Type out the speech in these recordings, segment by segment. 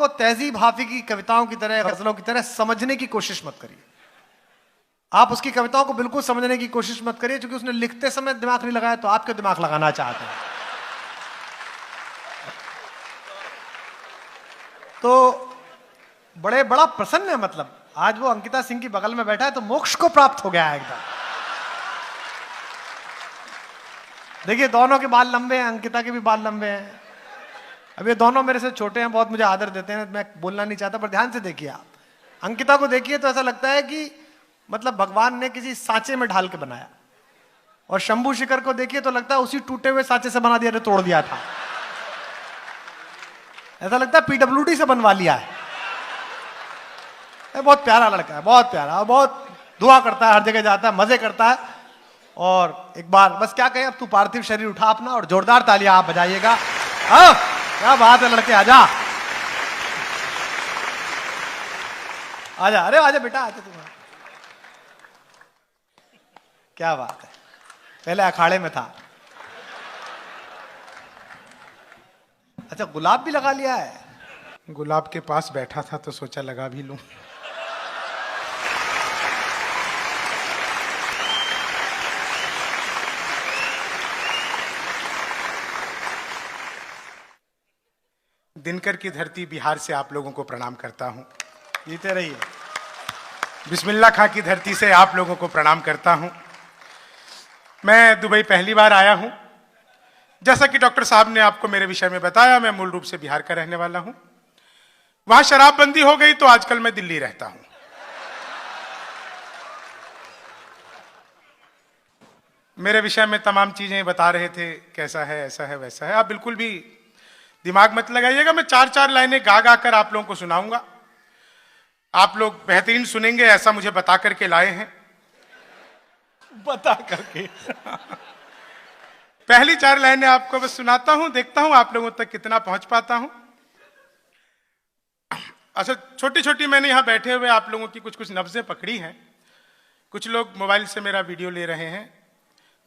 को तहजीब हाफिज की कविताओं की तरह, गजलों की तरह समझने की कोशिश मत करिए। आप उसकी कविताओं को बिल्कुल समझने की कोशिश मत करिए, क्योंकि उसने लिखते समय दिमाग नहीं लगाया, तो आपके दिमाग लगाना चाहते हैं। तो बड़ा प्रसन्न है, मतलब आज वो अंकिता सिंह की बगल में बैठा है तो मोक्ष को प्राप्त हो गया है एकदम। देखिए दोनों के बाल लंबे हैं, अंकिता के भी बाल लंबे हैं। अब ये दोनों मेरे से छोटे हैं, बहुत मुझे आदर देते हैं, मैं बोलना नहीं चाहता, पर ध्यान से देखिए आप अंकिता को देखिए तो ऐसा लगता है कि मतलब भगवान ने किसी सांचे में ढाल के बनाया, और शंभू शिखर को देखिए तो लगता है उसी टूटे हुए सांचे से बना दिया, तोड़ दिया था। ऐसा लगता है पीडब्ल्यूडी से बनवा लिया है। बहुत प्यारा लड़का है, बहुत प्यारा, बहुत दुआ करता है, हर जगह जाता है, मजे करता है। और एक बार बस क्या कहें, अब तू पार्थिव शरीर उठा अपना और जोरदार तालियां आप बजाइएगा। क्या बात है लड़के, आजा आजा, अरे आजा बेटा, आजा तुम। क्या बात है, पहले अखाड़े में था। अच्छा गुलाब भी लगा लिया है? गुलाब के पास बैठा था तो सोचा लगा भी लूं। दिनकर की धरती बिहार से आप लोगों को प्रणाम करता हूं। जीते रहिए। बिस्मिल्लाह खां की धरती से आप लोगों को प्रणाम करता हूं। मैं दुबई पहली बार आया हूं। जैसा कि डॉक्टर साहब ने आपको मेरे विषय में बताया, मैं मूल रूप से बिहार का रहने वाला हूं। वहां शराबबंदी हो गई तो आजकल मैं दिल्ली रहता हूं। मेरे विषय में तमाम चीजें बता रहे थे, कैसा है, ऐसा है, वैसा है। आप बिल्कुल भी दिमाग मत लगाइएगा, मैं 4-4 लाइनें गा गा कर आप लोगों को सुनाऊंगा। आप लोग बेहतरीन सुनेंगे, ऐसा मुझे बता करके लाए हैं। बता करके पहली 4 लाइनें आपको बस सुनाता हूं, देखता हूं आप लोगों तक कितना पहुंच पाता हूं। अच्छा, छोटी छोटी मैंने यहां बैठे हुए आप लोगों की कुछ कुछ नब्जें पकड़ी हैं। कुछ लोग मोबाइल से मेरा वीडियो ले रहे हैं।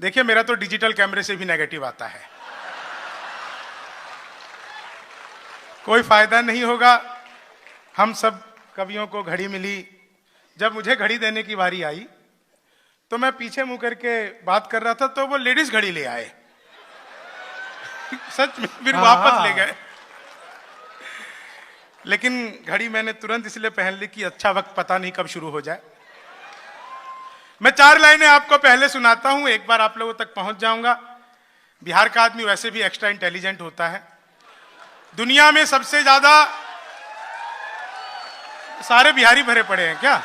देखिए मेरा तो डिजिटल कैमरे से भी नेगेटिव आता है, कोई फायदा नहीं होगा। हम सब कवियों को घड़ी मिली, जब मुझे घड़ी देने की बारी आई तो मैं पीछे मुंह करके बात कर रहा था तो वो लेडीज घड़ी ले आए। सच में, फिर वापस ले गए। लेकिन घड़ी मैंने तुरंत इसलिए पहन ली कि अच्छा वक्त पता नहीं कब शुरू हो जाए। मैं 4 लाइनें आपको पहले सुनाता हूं, एक बार आप लोगों तक पहुंच जाऊंगा। बिहार का आदमी वैसे भी एक्स्ट्रा इंटेलिजेंट होता है। दुनिया में सबसे ज्यादा सारे बिहारी भरे पड़े हैं क्या?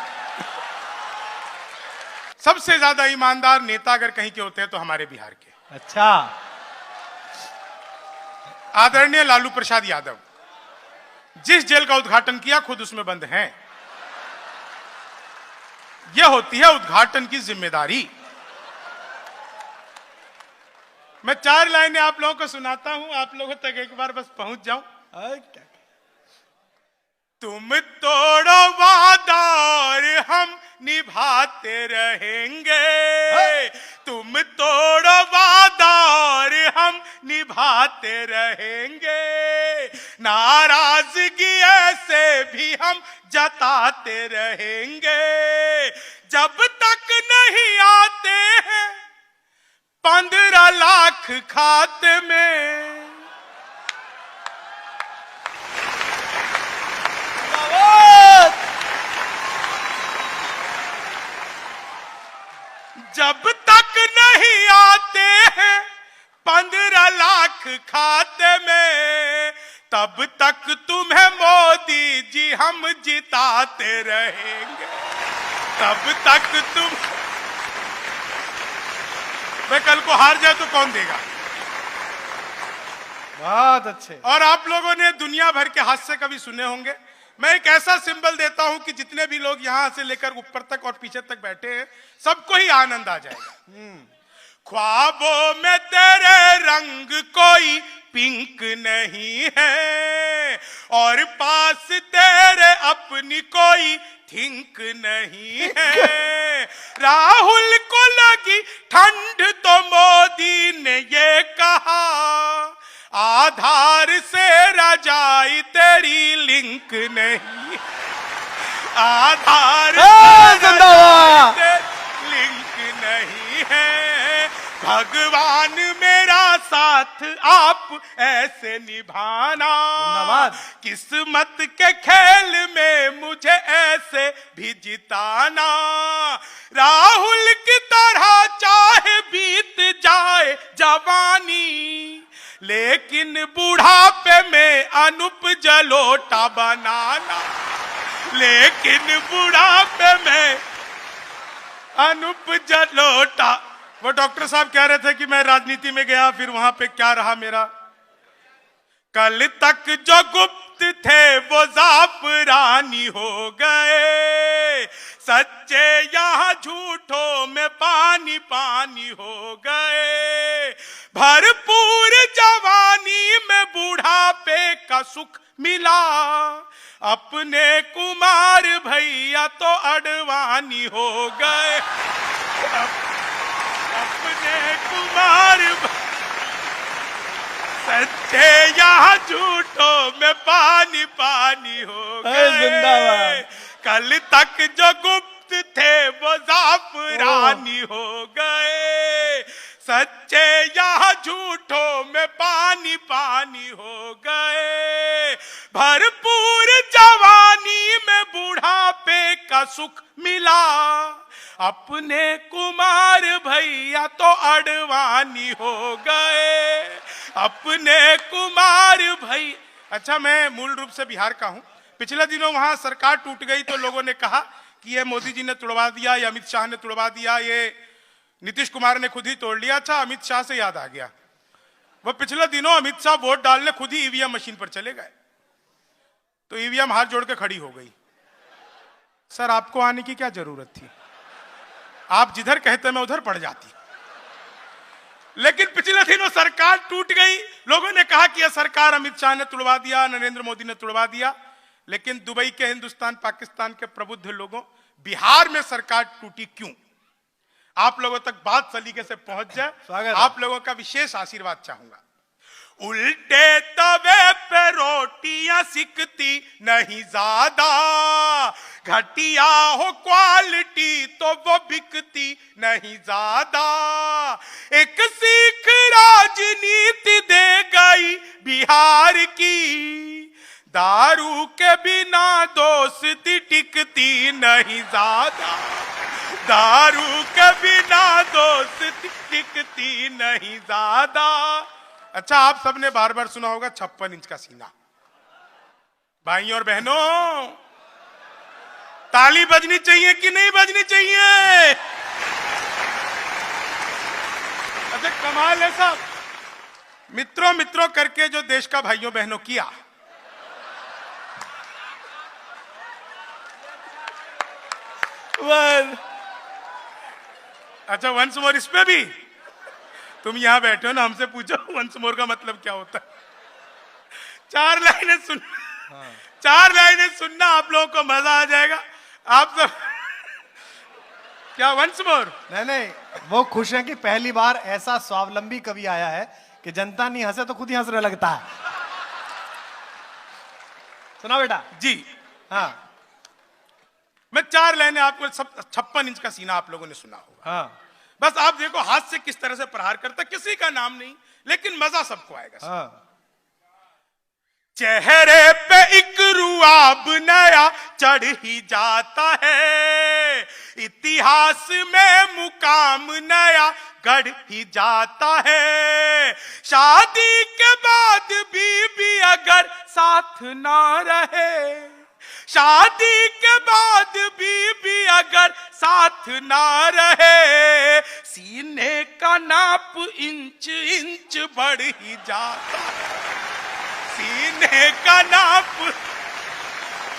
सबसे ज्यादा ईमानदार नेता अगर कहीं के होते हैं तो हमारे बिहार के। अच्छा, आदरणीय लालू प्रसाद यादव जिस जेल का उद्घाटन किया खुद उसमें बंद हैं। यह होती है उद्घाटन की जिम्मेदारी। मैं 4 लाइनें आप लोगों को सुनाता हूं, आप लोगों तक एक बार बस पहुंच जाऊं। तुम तोड़ो वादा और हम निभाते रहेंगे। तुम तोड़ो वादा और हम निभाते रहेंगे। नाराजगी ऐसे भी हम जताते रहेंगे। जब तक नहीं आते हैं 15 लाख खाते में। जब तक नहीं आते हैं 15 लाख खाते में, तब तक तुम्हें मोदी जी हम जिताते रहेंगे। तब तक तुम, मैं कल को हार जाए तो कौन देगा? बहुत अच्छे। और आप लोगों ने दुनिया भर के हादसे कभी सुने होंगे। मैं एक ऐसा सिंबल देता हूं कि जितने भी लोग यहां से लेकर ऊपर तक और पीछे तक बैठे हैं सबको ही आनंद आ जाएगा। ख्वाबों में तेरे रंग कोई पिंक नहीं है, और पास तेरे अपनी कोई थिंक नहीं है। राहुल को लगी ठंड तो मोदी ने ये कहा, आधार से रजाई तेरी लिंक नहीं, आधार से रजाई तेरी लिंक नहीं है। भगवान मेरा साथ आप ऐसे निभाना, किस्मत के खेल में मुझे ऐसे भी जिताना। राहुल की तरह चाहे बीत जाए जवानी, लेकिन बुढ़ापे में अनूप जलोटा बनाना, लेकिन बुढ़ापे में अनूप जलोटा। वो डॉक्टर साहब कह रहे थे कि मैं राजनीति में गया, फिर वहां पे क्या रहा मेरा। कल तक जो गुप्त थे वो जाफरानी हो गए, सच्चे यहाँ झूठों में पानी पानी हो गए। भरपूर जवानी में बुढ़ापे का सुख मिला, अपने कुमार भैया तो अडवाणी हो गए, अपने कुमार सच्चे यहाँ झूठों में पानी पानी हो गए। कल तक जो गुप्त थे वो जाफरानी हो गए, सच्चे यहाँ झूठों में पानी पानी हो गए। भरपूर जवानी में बुढ़ापे का सुख मिला, अपने कुमार भैया तो अडवाणी हो गए, अपने कुमार भैया। अच्छा, मैं मूल रूप से बिहार का हूं। पिछले दिनों वहां सरकार टूट गई तो लोगों ने कहा कि ये मोदी जी ने तुड़वा दिया, ये अमित शाह ने तुड़वा दिया, ये नीतीश कुमार ने खुद ही तोड़ लिया। अच्छा, अमित शाह से याद आ गया, वो पिछले दिनों अमित शाह वोट डालने खुद ही ईवीएम मशीन पर चले गए, तो ईवीएम हाथ जोड़ के खड़ी हो गई। सर, आपको आने की क्या जरूरत थी? आप जिधर कहते मैं उधर पड़ जाती। लेकिन पिछले दिनों सरकार टूट गई, लोगों ने कहा कि यह सरकार अमित शाह ने तुड़वा दिया, नरेंद्र मोदी ने तुड़वा दिया। लेकिन दुबई के हिंदुस्तान पाकिस्तान के प्रबुद्ध लोगों, बिहार में सरकार टूटी क्यों? आप लोगों तक बात सलीके से पहुंच जाए, आप लोगों का विशेष आशीर्वाद चाहूंगा। उल्टे तवे पे रोटियां सिकती नहीं ज्यादा, घटिया हो क्वालिटी तो वो बिकती नहीं ज्यादा। एक सीख राजनीति दे गई बिहार की, दारू के बिना दोस्ती टिकती नहीं ज्यादा, दारू के बिना दोस्ती टिकती नहीं ज्यादा। अच्छा, आप सबने बार बार सुना होगा 56 इंच का सीना। भाइयों और बहनों, ताली बजनी चाहिए कि नहीं बजनी चाहिए? अच्छा, कमाल है साहब। मित्रों मित्रों करके जो देश का भाइयों बहनों किया, अच्छा वंस मोर इस पे भी तुम यहां बैठे हो ना, हमसे पूछो वंस मोर का मतलब क्या होता है। 4 लाइनें सुन, 4 लाइनें सुनना, आप लोगों को मजा आ जाएगा। आप सब क्या वंस मोर? नहीं, वो खुश हैं कि पहली बार ऐसा स्वावलंबी कवि आया है कि जनता नहीं हंसे तो खुद ही हंसने लगता है। सुना बेटा जी? हाँ, मैं 4 लाइनें आपको, सब 56 इंच का सीना आप लोगों ने सुना होगा। हाँ, बस आप देखो हाथ से किस तरह से प्रहार करता, किसी का नाम नहीं, लेकिन मजा सबको आएगा। हाँ। चेहरे पे एक रुआब नया चढ़ ही जाता है, इतिहास में मुकाम नया गढ़ ही जाता है। शादी के बाद बीवी अगर साथ ना रहे, शादी के बाद बीवी अगर साथ ना रहे, सीने का नाप इंच इंच बढ़ ही जाता है, सीने का नाप।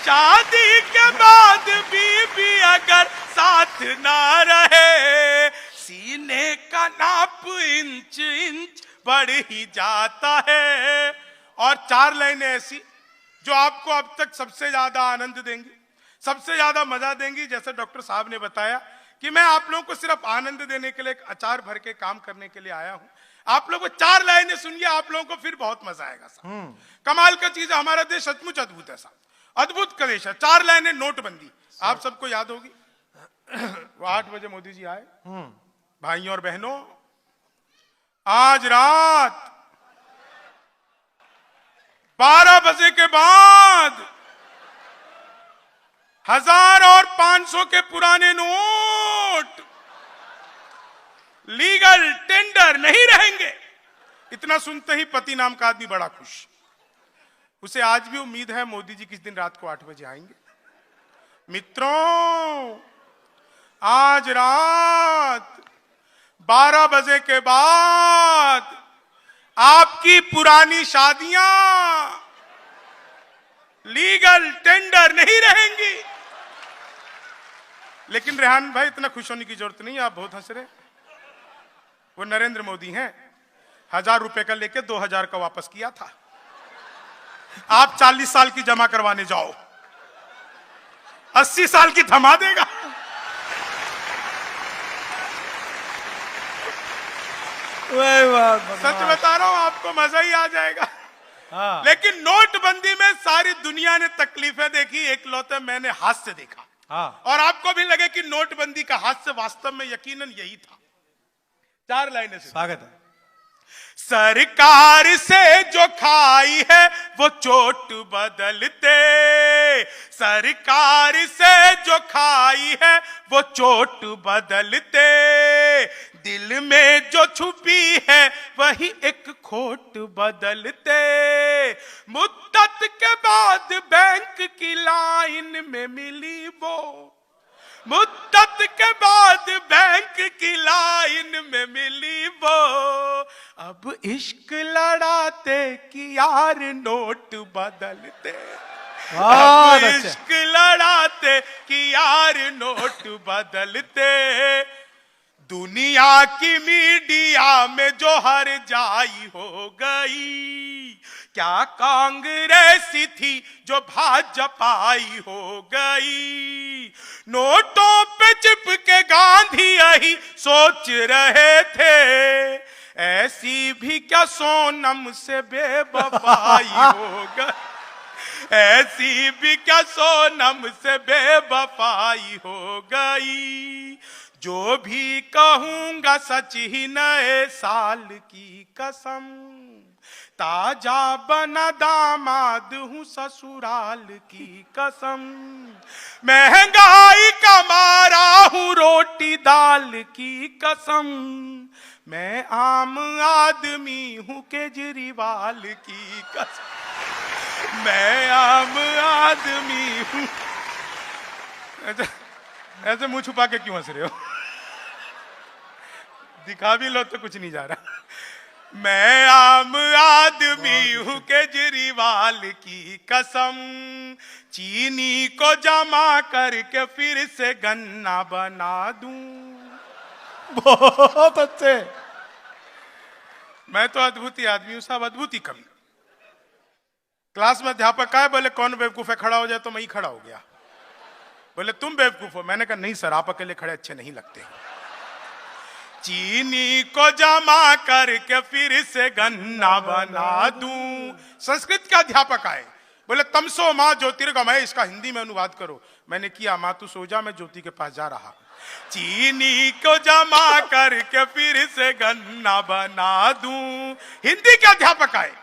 शादी के बाद बीवी अगर साथ ना रहे, सीने का नाप इंच इंच बढ़ ही जाता है। और 4 लाइनें ऐसी जो आपको अब तक सबसे ज्यादा आनंद देंगी, सबसे ज्यादा मजा देंगी। जैसे डॉक्टर साहब ने बताया कि मैं आप लोगों को सिर्फ आनंद देने के लिए, एक अचार भर के काम करने के लिए आया हूं। आप लोग 4 लाइनें सुनिए, आप लोगों को फिर बहुत मजा आएगा साहब। कमाल का चीज है, हमारा देश सचमुच अद्भुत है साहब, अद्भुत का देश है। 4 लाइनें नोटबंदी, आप सबको याद होगी। वो 8 बजे मोदी जी आए। भाइयों और बहनों, आज रात 12 बजे के बाद 1000 और 500 के पुराने नोट लीगल टेंडर नहीं रहेंगे। इतना सुनते ही पति नाम का आदमी बड़ा खुश। उसे आज भी उम्मीद है मोदी जी किस दिन रात को 8 बजे आएंगे। मित्रों, आज रात 12 बजे के बाद आपकी पुरानी शादियां लीगल टेंडर नहीं रहेंगी। लेकिन रेहान भाई, इतना खुश होने की जरूरत नहीं है, आप बहुत हंस रहे। वो नरेंद्र मोदी हैं, 1000 रुपए का लेके 2000 का वापस किया था। आप 40 साल की जमा करवाने जाओ, 80 साल की थमा देगा। सच बता रहा हूं, आपको मजा ही आ जाएगा। हाँ। लेकिन नोटबंदी में सारी दुनिया ने तकलीफें देखी, एकलौते मैंने हास्य देखा। हाँ। और आपको भी लगे कि नोटबंदी का हास्य वास्तव में यकीनन यही था। 4 लाइनें से स्वागत है। सरकार से जो खाई है वो चोट बदलते, सरकार से जो खाई है वो चोट बदलते, दिल में जो छुपी है वही एक खोट बदलते, मुद्दत के बाद बैंक की लाइन में मिली वो, मुद्दत के बाद बैंक की लाइन में मिली वो, अब इश्क लड़ाते कि यार नोट बदलते, अब इश्क लड़ाते कि यार नोट बदलते, दुनिया की मीडिया में जो हर जाई हो गई, क्या कांग्रेसी थी जो भाजपाई हो गई, नोटों पे चिपके गांधी यही सोच रहे थे, ऐसी भी क्या सोनम से बेवफाई हो गई, ऐसी भी क्या सोनम से बेवफाई हो गई, जो भी कहूंगा सच ही नए साल की कसम, ताजा बना दामाद हूं ससुराल की कसम, महंगाई का मारा हूं रोटी दाल की कसम, मैं आम आदमी हूं केजरीवाल की कसम, मैं आम आदमी हूं। ऐसे मुंह छुपा के क्यों हंस रहे हो? दिखा भी लो तो कुछ नहीं जा रहा। मैं आम आदमी हूं केजरीवाल की कसम, चीनी को जमा करके फिर से गन्ना बना दूं। बहुत अच्छे। मैं तो अद्भुती आदमी हूं साहब, अद्भुती कवि। क्लास में अध्यापक आए, बोले कौन बेवकूफ है, खड़ा हो जाए, तो मैं ही खड़ा हो गया। बोले तुम बेवकूफ हो। मैंने कहा नहीं सर, आप अकेले खड़े अच्छे नहीं लगते। चीनी को जमा करके फिर से गन्ना बना दूं। संस्कृत के अध्यापक आए, बोले तमसो माँ ज्योतिर्गमय, इसका हिंदी में अनुवाद करो। मैंने किया, माँ तू सो जा, मैं ज्योति के पास जा रहा। चीनी को जमा करके फिर से गन्ना बना दूं। हिंदी के अध्यापक आए,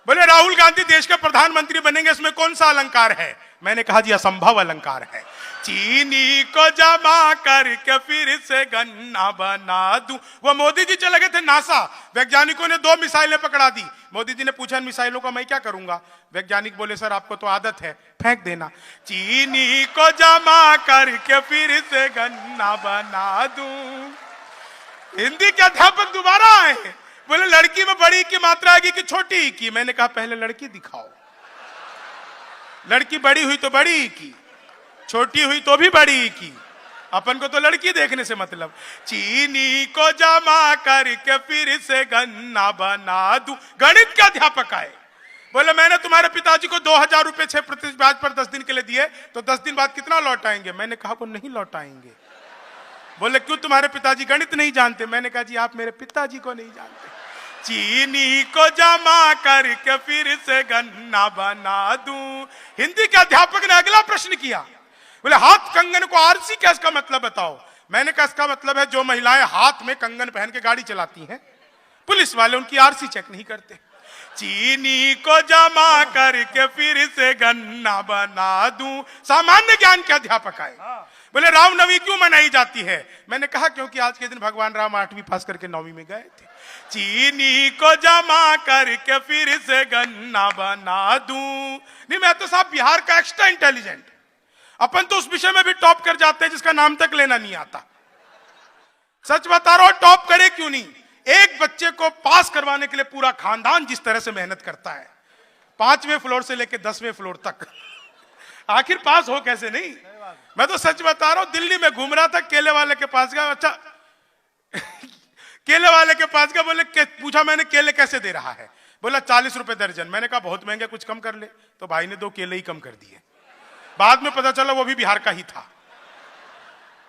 बोले राहुल गांधी देश के प्रधानमंत्री बनेंगे, इसमें कौन सा अलंकार है? मैंने कहा जी असंभव अलंकार है। चीनी को जमा करके फिर से गन्ना बना दूं। वो मोदी जी चले गए थे नासा, वैज्ञानिकों ने 2 मिसाइलें पकड़ा दी। मोदी जी ने पूछा मिसाइलों का मैं क्या करूंगा? वैज्ञानिक बोले सर आपको तो आदत है, फेंक देना। चीनी को जमा करके फिर से गन्ना बना दूं। हिंदी के अध्यापक दोबारा आए, बोले लड़की में बड़ी की मात्रा आएगी कि छोटी की? मैंने कहा पहले लड़की दिखाओ। लड़की बड़ी हुई तो बड़ी की, छोटी हुई तो भी बड़ी की, अपन को तो लड़की देखने से मतलब। चीनी को जमा करके फिर से गन्ना बना दूं। गणित के अध्यापक आए, बोले मैंने तुम्हारे पिताजी को 2000 रुपए 6% ब्याज पर 10 दिन के लिए दिए, तो 10 दिन बाद कितना लौटाएंगे? मैंने कहा वो नहीं लौटाएंगे। बोले क्यों तुम्हारे पिताजी गणित नहीं जानते? मैंने कहा जी आप मेरे पिताजी को नहीं जानते। चीनी को जमा करके फिर से गन्ना बना दूं। हिंदी के अध्यापक ने अगला प्रश्न किया, बोले हाथ कंगन को आरसी क्या इसका मतलब बताओ? मैंने कहा इसका मतलब है जो महिलाएं हाथ में कंगन पहन के गाड़ी चलाती हैं, पुलिस वाले उनकी आरसी चेक नहीं करते। चीनी को जमा करके फिर से गन्ना बना दूं। सामान्य ज्ञान के अध्यापक आए, बोले रामनवमी क्यों मनाई जाती है? मैंने कहा क्योंकि आज के दिन भगवान राम 8वीं पास करके 9वीं में गए थे। चीनी को जमा करके फिर से गन्ना बना दूं। नहीं, मैं तो साहब बिहार का एक्स्ट्रा इंटेलिजेंट, अपन तो उस विषय में भी टॉप कर जाते हैं जिसका नाम तक लेना नहीं आता। सच बता रहा हूं, टॉप करे क्यों नहीं? एक बच्चे को पास करवाने के लिए पूरा खानदान जिस तरह से मेहनत करता है, 5वें फ्लोर से लेकर 10वें फ्लोर तक, आखिर पास हो कैसे नहीं? मैं तो सच बता रहा हूं, दिल्ली में घूम रहा था, केले वाले के पास गया। अच्छा केले वाले के पास गया, बोले पूछा मैंने केले कैसे दे रहा है? बोला 40 रुपए दर्जन। मैंने कहा बहुत महंगे, कुछ कम कर ले। तो भाई ने 2 केले ही कम कर दिए। बाद में पता चला वो भी बिहार का ही था।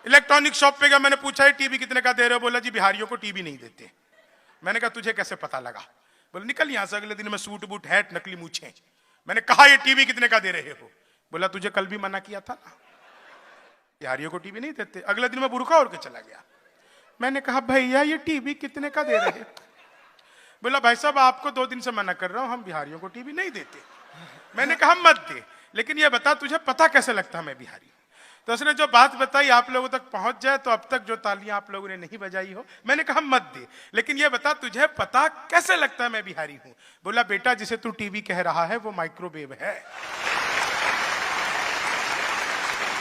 इलेक्ट्रॉनिक शॉप पे गया, मैंने पूछा ये टीवी कितने का दे रहे हो? बोला जी बिहारियों को टीवी नहीं देते। मैंने कहा तुझे कैसे पता लगा? बोले निकल यहां से। अगले दिन में सूट बूट हैट नकली मूछें। मैंने कहा ये टीवी कितने का दे रहे हो? बोला तुझे कल भी मना किया था ना, बिहारियों को टीवी नहीं देते। अगले दिन में बुरखा ओढ़ के चला गया। मैंने कहा भैया ये टीवी कितने का दे रहे? बोला भाई साहब आपको 2 दिन से मना कर रहा हूं, हम बिहारियों को टीवी नहीं देते। मैंने कहा मत दे, लेकिन ये बता तुझे पता कैसे लगता मैं बिहारी? तो उसने जो बात बताई आप लोगों तक पहुंच जाए तो अब तक जो तालियां आप लोगों ने नहीं बजाई हो। मैंने कहा मत दे, लेकिन ये बता तुझे पता कैसे लगता है मैं बिहारी हूं? बोला बेटा जिसे तू टीवी कह रहा है वो माइक्रोवेव है।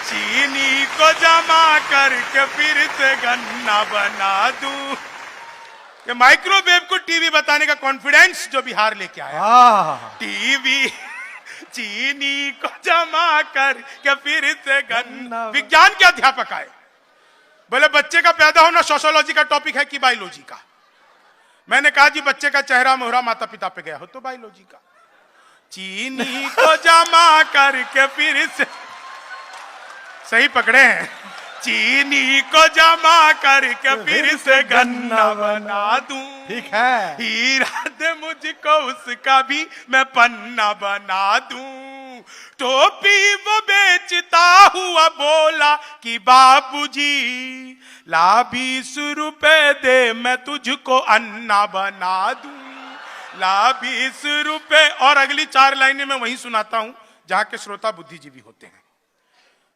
चीनी को जमा करके फिर से गन्ना बना दूं। ये माइक्रोवेव को टीवी बताने का कॉन्फिडेंस जो बिहार लेके आया। टीवी चीनी को जमा करके फिर से गन्ना। विज्ञान के अध्यापक आए, बोले बच्चे का पैदा होना सोशियोलॉजी का टॉपिक है कि बायोलॉजी का? मैंने कहा जी बच्चे का चेहरा मोहरा माता पिता पे गया हो तो बायोलॉजी का। चीनी को जमा करके फिर से, सही पकड़े हैं, चीनी को जमा करके फिर से गन्ना बना दूं। ठीक है। हीरा दे मुझको उसका भी मैं पन्ना बना दूं। टोपी वो बेचता हुआ बोला कि बाबूजी ला 20 रुपए दे मैं तुझको अन्ना बना दूं। ला 20 रुपए। और अगली 4 लाइनें मैं वहीं सुनाता हूं जहां के श्रोता बुद्धिजीवी होते हैं।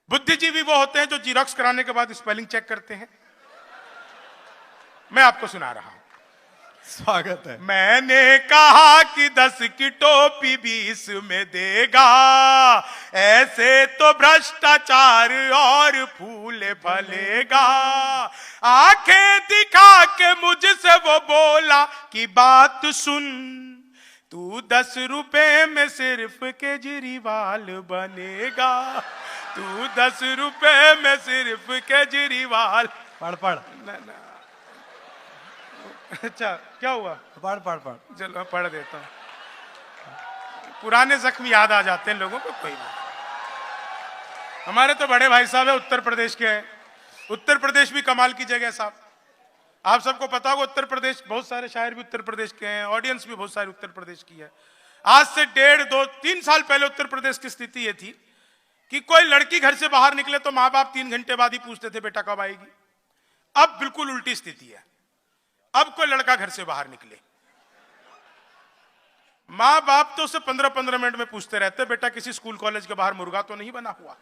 बुद्धिजीवी वो होते हैं जो जीरोक्स कराने के बाद स्पेलिंग चेक करते हैं। मैं आपको सुना रहा हूं। स्वागत है। मैंने कहा कि 10 की टोपी 20 में देगा, ऐसे तो भ्रष्टाचार और फूले फलेगा। आंखें दिखा के मुझसे वो बोला कि बात सुन, तू 10 रुपए में सिर्फ केजरीवाल बनेगा। तू 10 रुपए में सिर्फ केजरीवाल। पढ़। अच्छा क्या हुआ? पढ़। चलो पढ़ देता हूं। पुराने जख्म याद आ जाते हैं लोगों को। कोई नहीं, हमारे तो बड़े भाई साहब है उत्तर प्रदेश के हैं। उत्तर प्रदेश भी कमाल की जगह साहब। आप सबको पता होगा उत्तर प्रदेश, बहुत सारे शायर भी उत्तर प्रदेश के हैं, ऑडियंस भी बहुत सारी उत्तर प्रदेश की है। आज से 1.5, 2, 3 साल पहले उत्तर प्रदेश की स्थिति ये थी कि कोई लड़की घर से बाहर निकले तो माँ बाप 3 घंटे बाद ही पूछते थे बेटा कब आएगी। अब बिल्कुल उल्टी स्थिति है। अब कोई लड़का घर से बाहर निकले, माँ बाप तो उसे 15-15 मिनट में पूछते रहते बेटा किसी स्कूल कॉलेज के बाहर मुर्गा तो नहीं बना हुआ।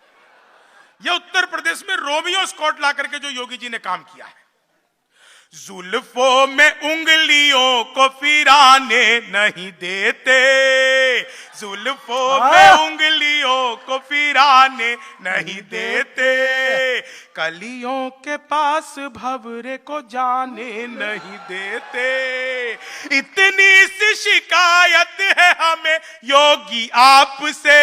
यह उत्तर प्रदेश में रोमियो स्कॉट ला करके जो योगी जी ने काम किया है। जुल्फों में उंगलियों को फिराने नहीं देते, जुल्फों में उंगलियों को फिराने नहीं देते, कलियों के पास भंवरे को जाने नहीं देते। इतनी सी शिकायत है हमें योगी आपसे,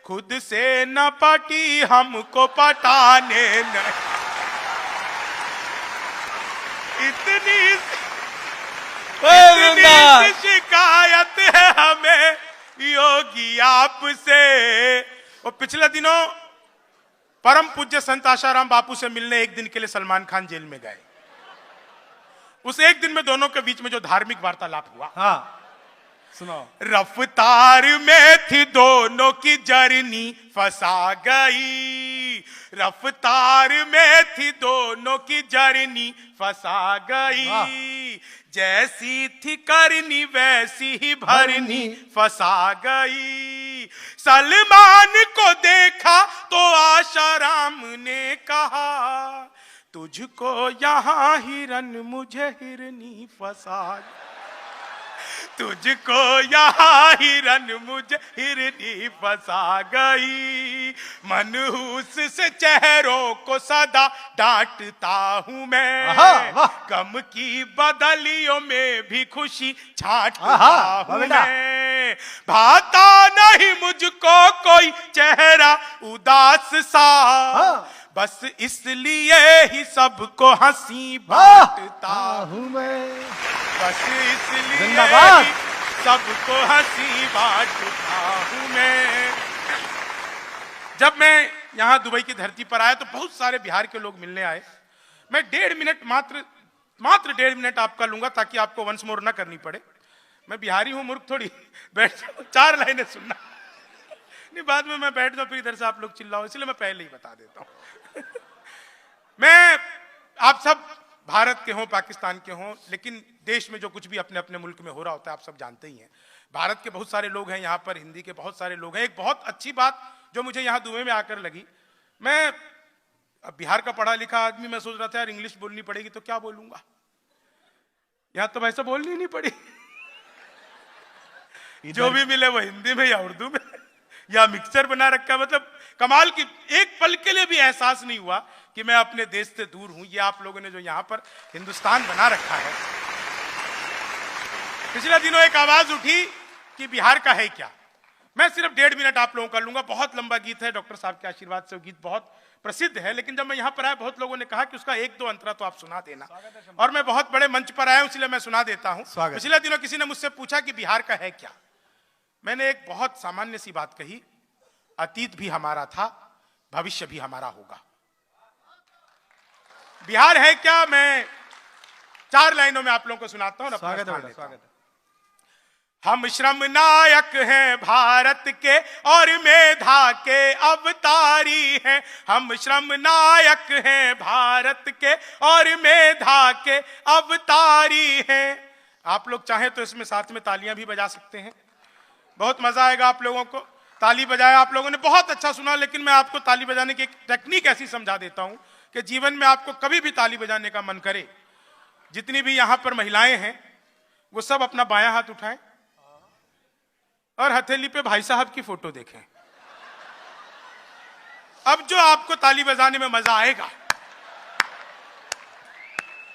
खुद से न पटी हमको पटाने नहीं। इतनी सी शिकायत है हमें योगी आपसे। और पिछले दिनों परम पूज्य संत आशाराम बापू से मिलने एक दिन के लिए सलमान खान जेल में गए। उस एक दिन में दोनों के बीच में जो धार्मिक वार्तालाप हुआ, हाँ सुनाओ। रफ्तार में थी दोनों की जर्नी फंसा गई, रफ्तार में थी दोनों की जर्नी फंसा गई, जैसी थी करनी वैसी ही भरनी फंसा गई। सलमान को देखा तो आशाराम ने कहा, तुझको यहाँ हिरन मुझे हिरनी फंसा, तुझको यहाँ हिरन मुझे हिरनी फंसा गई। मनहूस से चेहरों को सदा डांटता हूँ मैं, गम की बदलियों में भी खुशी छांटता हूँ मैं। भाता नहीं मुझको कोई चेहरा उदास सा, बस इसलिए ही सबको हंसी बांटता हूँ मैं, बस इसलिए ही सबको हंसी बांटता हूँ मैं। जब मैं यहाँ दुबई की धरती पर आया तो बहुत सारे बिहार के लोग मिलने आए। मैं 1.5 मिनट मात्र 1.5 मिनट आपका लूंगा ताकि आपको वंस मोर ना करनी पड़े। मैं बिहारी हूँ, मूर्ख थोड़ी बैठ जाऊँ 4 लाइनें सुनना नहीं, बाद में मैं बैठ जाऊँ फिर इधर से आप लोग चिल्लाओ, इसलिए मैं पहले ही बता देता हूँ। मैं आप सब भारत के हों पाकिस्तान के हों, लेकिन देश में जो कुछ भी अपने अपने मुल्क में हो रहा होता है आप सब जानते ही हैं। भारत के बहुत सारे लोग हैं यहाँ पर, हिंदी के बहुत सारे लोग हैं। एक बहुत अच्छी बात जो मुझे यहाँ दुबई में आकर लगी, मैं बिहार का पढ़ा लिखा आदमी, मैं सोच रहा था यार इंग्लिश बोलनी पड़ेगी तो क्या बोलूंगा, यहाँ तो वैसे बोलनी नहीं पड़ी जो भी मिले वो हिंदी में या उर्दू में या मिक्सचर बना रखा। मतलब कमाल की, एक पल के लिए भी एहसास नहीं हुआ कि मैं अपने देश से दूर हूं। ये आप लोगों ने जो यहाँ पर हिंदुस्तान बना रखा है। पिछले दिनों एक आवाज उठी कि बिहार का है क्या। मैं सिर्फ 1.5 मिनट आप लोगों का लूंगा, बहुत लंबा गीत है, डॉक्टर साहब के आशीर्वाद से वो गीत बहुत प्रसिद्ध है। लेकिन जब मैं यहाँ पर आया बहुत लोगों ने कहा कि उसका 1-2 अंतरा तो आप सुना देना, और मैं बहुत बड़े मंच पर आया हूं इसलिए मैं सुना देता हूं। पिछले दिनों किसी ने मुझसे पूछा कि बिहार का है क्या। मैंने एक बहुत सामान्य सी बात कही, अतीत भी हमारा था, भविष्य भी हमारा होगा। बिहार है क्या, मैं 4 लाइनों में आप लोगों को सुनाता हूं। स्वागत है। हम श्रम नायक हैं भारत के और मेधा के अवतारी हैं, हम श्रम नायक हैं भारत के और मेधा के अवतारी हैं। आप लोग चाहें तो इसमें साथ में तालियां भी बजा सकते हैं, बहुत मजा आएगा आप लोगों को। ताली बजाया आप लोगों ने, बहुत अच्छा सुना। लेकिन मैं आपको ताली बजाने की एक टेक्निक ऐसी समझा देता हूं कि जीवन में आपको कभी भी ताली बजाने का मन करे, जितनी भी यहां पर महिलाएं हैं वो सब अपना बायां हाथ उठाएं और हथेली पे भाई साहब की फोटो देखें। अब जो आपको ताली बजाने में मजा आएगा,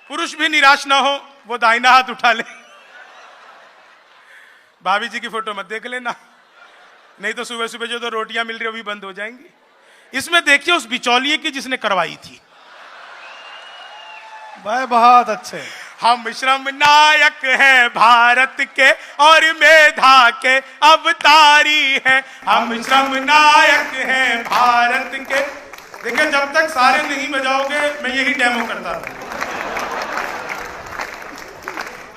पुरुष भी निराश ना हो, वो दाहिना हाथ उठा ले। भाभी जी की फोटो मत देख लेना, नहीं तो सुबह सुबह जो तो रोटियां मिल रही है वो भी बंद हो जाएंगी। इसमें देखिए उस बिचौलिए की जिसने करवाई थी। भाई बहुत अच्छे। हम श्रम नायक हैं भारत के और मेधा के अवतारी हैं, हम श्रम नायक हैं भारत के। देखिए जब तक सारे नहीं बजाओगे मैं यही डेमो करता था।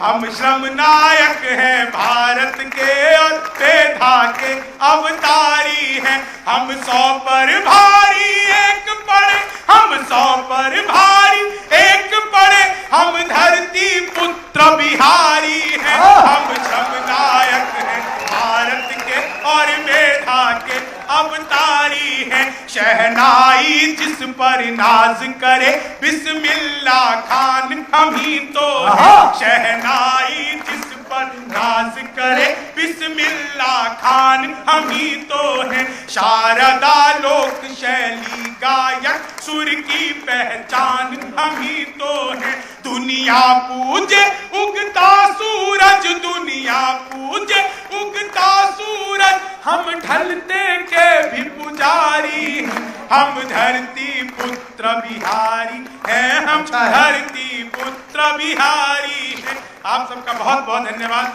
हम श्रम नायक हैं भारत के और मेधा के अवतारी हैं, हम 100 पर भारी एक पड़े, हम 100 पर भारी एक पड़े, हम धरती पुत्र बिहारी हैं, हम श्रम नायक हैं भारत के और मेधा के अवतारी हैं। शहनाई जिस पर नाज करे बिस्मिल्लाह खान हम ही तो हैं, शहनाई जिस पर नाज करे बिस्मिल्लाह खान हम ही तो हैं। शारदा लोक शैली गायक सुर की पहचान हम ही तो हैं। दुनिया पूजे उगता सूरज, दुनिया पूजे उगता सूरज, हम ढलते के भी पुजारी हैं, हम धरती पुत्र बिहारी हैं, हम धरती पुत्र बिहारी हैं। आप सबका बहुत बहुत धन्यवाद,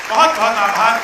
बहुत बहुत आभार।